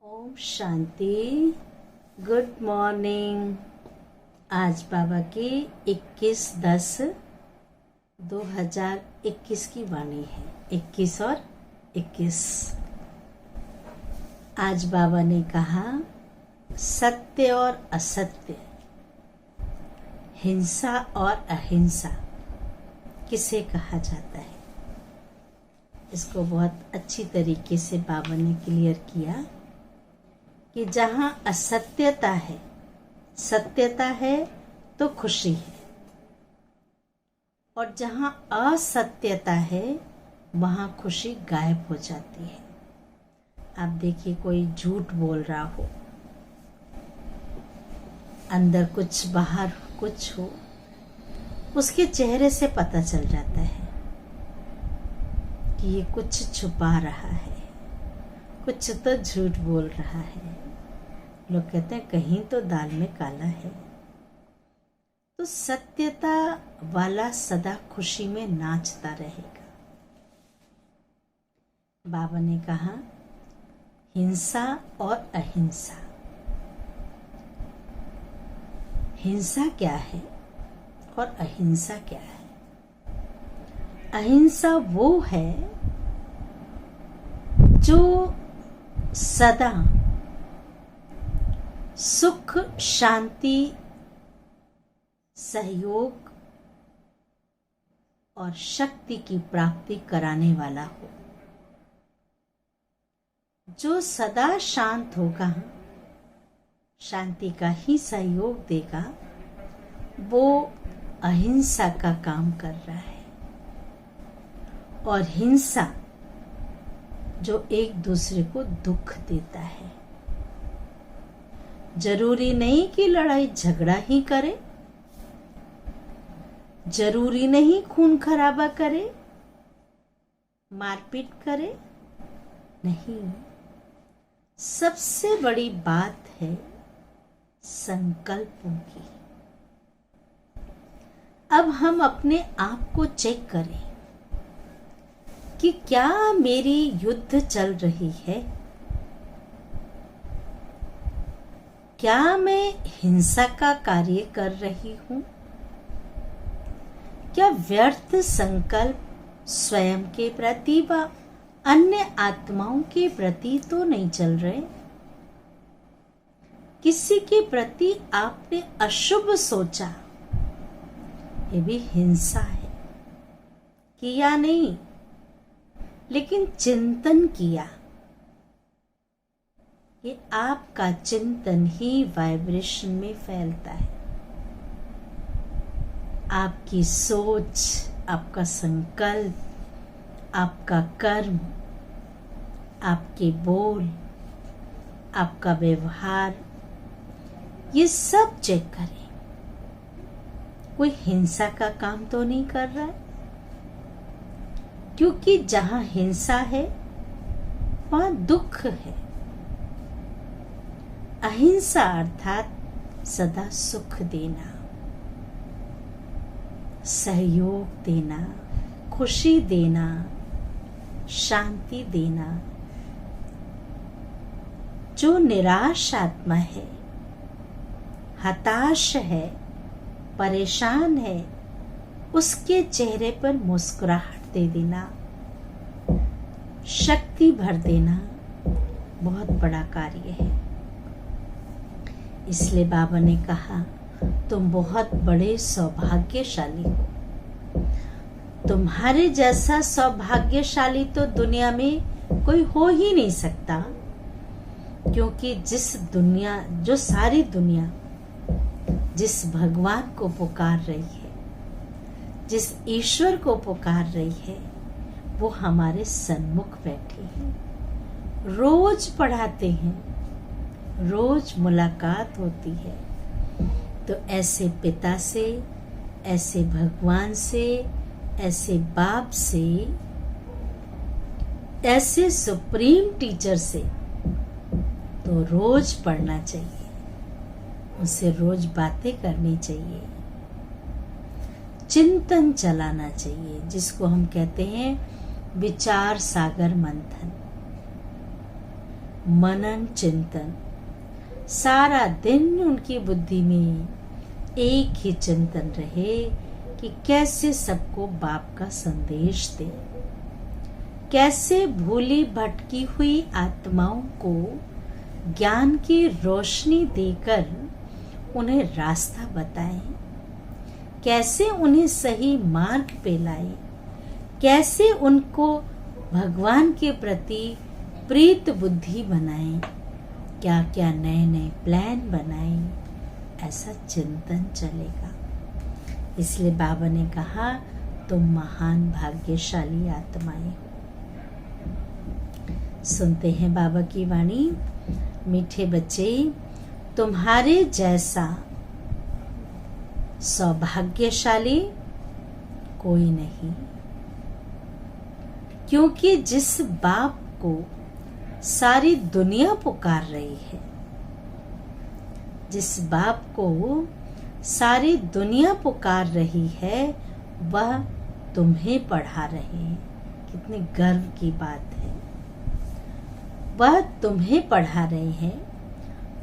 Om Shanti. Good morning. आज बाबा की 21/10/2021 की वाणी है। 21 और 21। आज बाबा ने कहा, सत्य और असत्य, हिंसा और अहिंसा किसे कहा जाता है। इसको बहुत अच्छी तरीके से बाबा ने क्लियर किया कि जहां असत्यता है, सत्यता है तो खुशी है, और जहां असत्यता है वहां खुशी गायब हो जाती है। आप देखिए, कोई झूठ बोल रहा हो, अंदर कुछ बाहर कुछ हो, उसके चेहरे से पता चल जाता है कि ये कुछ छुपा रहा है, कुछ तो झूठ बोल रहा है। लोग कहते हैं कहीं तो दाल में काला है। तो सत्यता वाला सदा खुशी में नाचता रहेगा। बाबा ने कहा, हिंसा और अहिंसा। हिंसा क्या है और अहिंसा क्या है? अहिंसा वो है जो सदा सुख, शांति, सहयोग और शक्ति की प्राप्ति कराने वाला हो। जो सदा शांत होगा, शांति का ही सहयोग देगा, वो अहिंसा का काम कर रहा है। और हिंसा जो एक दूसरे को दुख देता है। जरूरी नहीं कि लड़ाई झगड़ा ही करे, जरूरी नहीं खून खराबा करे, मारपीट करे, नहीं। सबसे बड़ी बात है संकल्पों की। अब हम अपने आप को चेक करें कि क्या मेरी युद्ध चल रही है? क्या मैं हिंसा का कार्य कर रही हूं? क्या व्यर्थ संकल्प स्वयं के प्रति व अन्य आत्माओं के प्रति तो नहीं चल रहे? किसी के प्रति आपने अशुभ सोचा, ये भी हिंसा है। किया नहीं, लेकिन चिंतन किया। ये आपका चिंतन ही वाइब्रेशन में फैलता है। आपकी सोच, आपका संकल्प, आपका कर्म, आपके बोल, आपका व्यवहार, ये सब चेक करें। कोई हिंसा का काम तो नहीं कर रहा है? क्योंकि जहां हिंसा है वहां दुख है। अहिंसा अर्थात सदा सुख देना, सहयोग देना, खुशी देना, शांति देना। जो निराश आत्मा है, हताश है, परेशान है, उसके चेहरे पर मुस्कुराहट दे देना, शक्ति भर देना बहुत बड़ा कार्य है। इसलिए बाबा ने कहा, तुम बहुत बड़े सौभाग्यशाली हो। तुम्हारे जैसा सौभाग्यशाली तो दुनिया में कोई हो ही नहीं सकता। क्योंकि जो सारी दुनिया जिस भगवान को पुकार रही है, जिस ईश्वर को पुकार रही है, वो हमारे सन्मुख बैठे हैं। रोज पढ़ाते हैं, रोज मुलाकात होती है। तो ऐसे पिता से, ऐसे भगवान से, ऐसे बाप से, ऐसे सुप्रीम टीचर से तो रोज पढ़ना चाहिए, उनसे रोज बातें करनी चाहिए, चिंतन चलाना चाहिए, जिसको हम कहते हैं विचार सागर मंथन। मनन चिंतन, सारा दिन उनकी बुद्धि में एक ही चिंतन रहे कि कैसे सबको बाप का संदेश दे, कैसे भूली भटकी हुई आत्माओं को ज्ञान की रोशनी देकर उन्हें रास्ता बताएं, कैसे उन्हें सही मार्ग पे लाए, कैसे उनको भगवान के प्रति प्रीत बुद्धि बनाएं, क्या क्या नए नए प्लान बनाएं, ऐसा चिंतन चलेगा। इसलिए बाबा ने कहा तुम महान भाग्यशाली आत्माएं हो। सुनते हैं बाबा की वाणी। मीठे बच्चे, तुम्हारे जैसा सौभाग्यशाली कोई नहीं, क्योंकि जिस बाप को सारी दुनिया पुकार रही है, जिस बाप को सारी दुनिया पुकार रही है, वह तुम्हें पढ़ा रहे हैं। कितने गर्व की बात है। वह तुम्हें पढ़ा रहे हैं,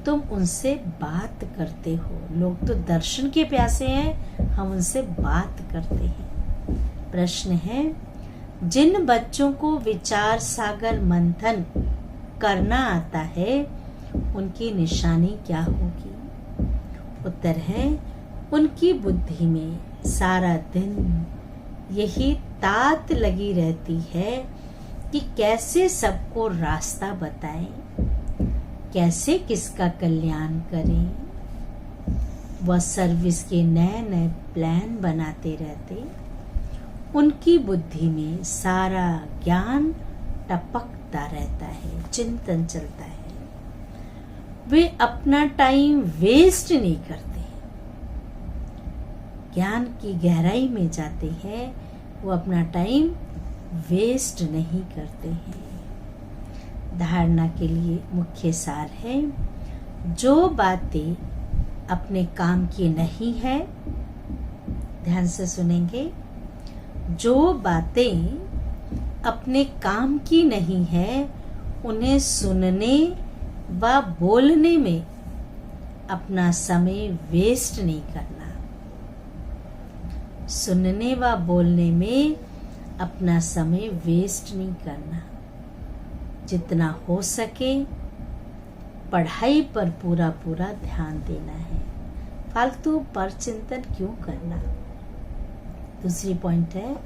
तुम उनसे बात करते हो। लोग तो दर्शन के प्यासे हैं, हम उनसे बात करते हैं। प्रश्न है, जिन बच्चों को विचार सागर मंथन करना आता है, उनकी निशानी क्या होगी? उत्तर है, उनकी बुद्धि में सारा दिन यही तात लगी रहती है कि कैसे सबको रास्ता बताएं, कैसे किसका कल्याण करें। वह सर्विस के नए नए प्लान बनाते रहते। उनकी बुद्धि में सारा ज्ञान टपकता रहता है, चिंतन चलता है। वे अपना टाइम वेस्ट नहीं करते, ज्ञान की गहराई में जाते हैं, वो अपना टाइम वेस्ट नहीं करते हैं। धारणा के लिए मुख्य सार है, जो बातें अपने काम की नहीं है, ध्यान से सुनेंगे, जो बातें अपने काम की नहीं है, उन्हें सुनने व बोलने में अपना समय वेस्ट नहीं करना। सुनने व बोलने में अपना समय वेस्ट नहीं करना। जितना हो सके पढ़ाई पर पूरा पूरा ध्यान देना है। फालतू पर चिंतन क्यों करना। दूसरी पॉइंट है,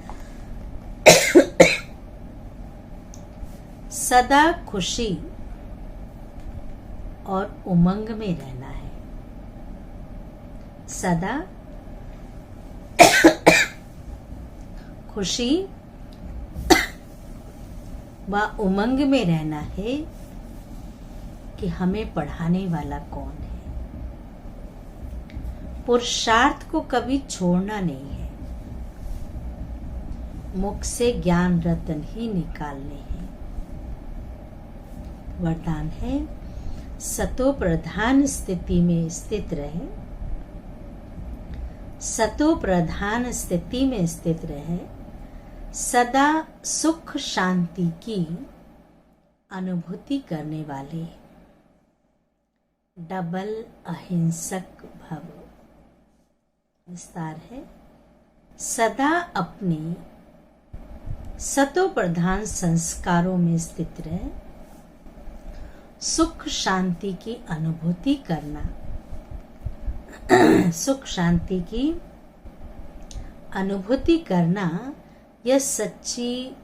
सदा खुशी और उमंग में रहना है। सदा खुशी व उमंग में रहना है कि हमें पढ़ाने वाला कौन है। पुरुषार्थ को कभी छोड़ना नहीं है। मुख से ज्ञान रतन ही निकालने हैं। वरदान है, सतो प्रधान स्थिति में स्थित रहे, सतो प्रधान स्थिति में स्थित रहे, सदा सुख शांति की अनुभूति करने वाले, डबल अहिंसक भव। विस्तार है, सदा अपने सतो प्रधान संस्कारों में स्थित रहे, सुख शांति की अनुभूति करना। सुख शांति की अनुभूति करना, यह सच्ची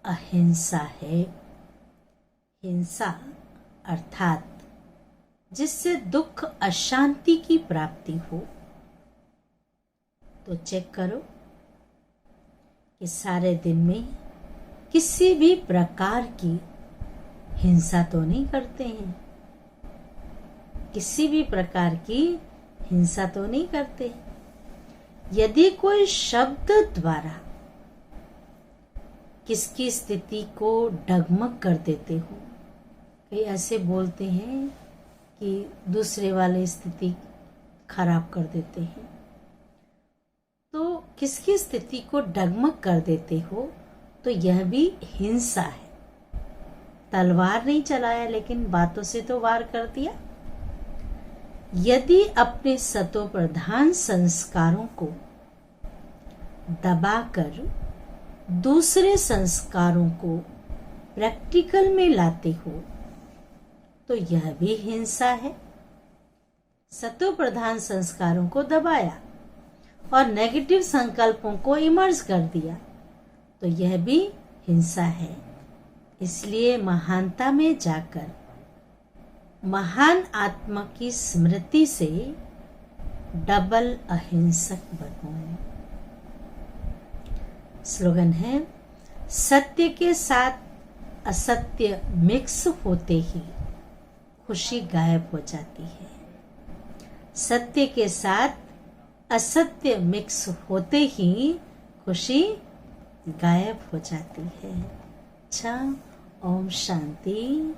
अहिंसा है। हिंसा अर्थात जिससे दुख अशांति की प्राप्ति हो। तो चेक करो कि सारे दिन में किसी भी प्रकार की हिंसा तो नहीं करते हैं, किसी भी प्रकार की हिंसा तो नहीं करते। यदि कोई शब्द द्वारा किसकी स्थिति को डगमग कर देते हो, कई ऐसे बोलते हैं कि दूसरे वाले स्थिति खराब कर देते हैं, तो किसकी स्थिति को डगमग कर देते हो, तो यह भी हिंसा है। तलवार नहीं चलाया, लेकिन बातों से तो वार कर दिया। यदि अपने सतो प्रधान संस्कारों को दबाकर दूसरे संस्कारों को प्रैक्टिकल में लाते हो तो यह भी हिंसा है। सतो प्रधान संस्कारों को दबाया और नेगेटिव संकल्पों को इमर्ज कर दिया तो यह भी हिंसा है। इसलिए महानता में जाकर महान आत्मा की स्मृति से डबल अहिंसक बनो। स्लोगन है, सत्य के साथ असत्य मिक्स होते ही खुशी गायब हो जाती है। सत्य के साथ असत्य मिक्स होते ही खुशी गायब हो जाती है। अच्छा, ओम शांति,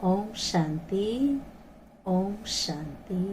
ओम शांति, ओम शांति।